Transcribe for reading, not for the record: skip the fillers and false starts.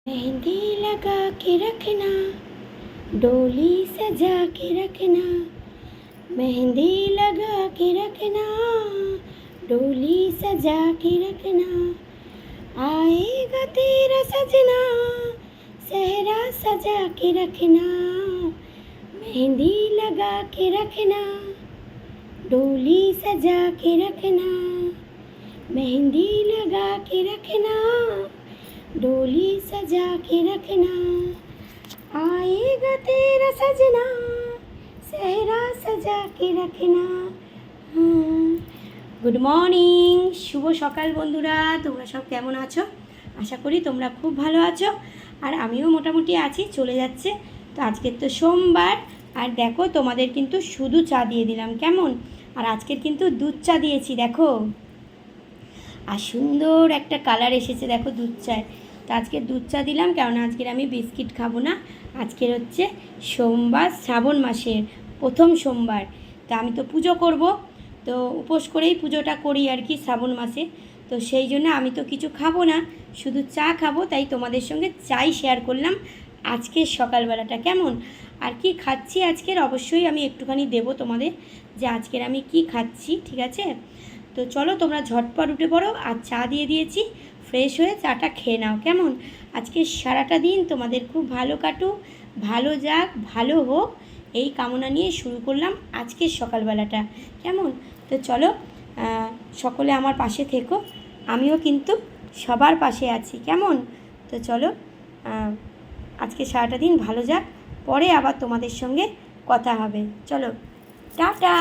मेहंदी लगा के रखना, डोली सजा के रखना। मेहंदी लगा के रखना, डोली सजा के रखना। आएगा तेरा सजना, सेहरा सजा के रखना। मेहंदी लगा के रखना, डोली सजा के रखना। मेहंदी लगा के रखना, डोली सजा के रखना। आएगा तेरा सजना, सेहरा सजा के रखना। गुड मर्निंग, শুভ সকাল বন্ধুরা। তোমরা সব কেমন আছো? আশা করি তোমরা খুব ভালো আছো, আর আমিও মোটামুটি আছি, চলে যাচ্ছে। তো আজকের তো সোমবার, আর দেখো তোমাদের কিন্তু শুধু চা দিয়ে দিলাম, কেমন? আর আজকের কিন্তু দুধ চা দিয়েছি, দেখো। আর সুন্দর একটা কালার এসেছে দেখো দুধ চায়। তো আজকে দুধ চা দিলাম, কেননা আজকের আমি বিস্কিট খাবো না। আজকের হচ্ছে সোমবার, শ্রাবণ মাসের প্রথম সোমবার। তো আমি তো পুজো করব, তো উপোস করেই পুজোটা করি আর কি শ্রাবণ মাসে। তো সেই জন্য আমি তো কিছু খাবো না, শুধু চা খাবো। তাই তোমাদের সঙ্গে চাই শেয়ার করলাম আজকের সকালবেলাটা, কেমন? আর কি খাচ্ছি আজকের অবশ্যই আমি একটুখানি দেবো তোমাদের, যে আজকের আমি কি খাচ্ছি, ঠিক আছে? তো চলো তোমরা ঝটপট উঠে পড়ো, আর চা দিয়ে দিয়েছি, ফ্রেশ হয়ে চাটা খেয়ে নাও, কেমন? আজকে সারাটা দিন তোমাদের খুব ভালো কাটুক, ভালো যাক, ভালো হোক, এই কামনা নিয়ে শুরু করলাম আজকের সকালবেলাটা, কেমন? তো চলো সকলে আমার পাশে থেকো, আমিও কিন্তু সবার পাশে আছি, কেমন? তো চলো আজকে সারাটা দিন ভালো যাক, পরে আবার তোমাদের সঙ্গে কথা হবে। চলো, টাটা।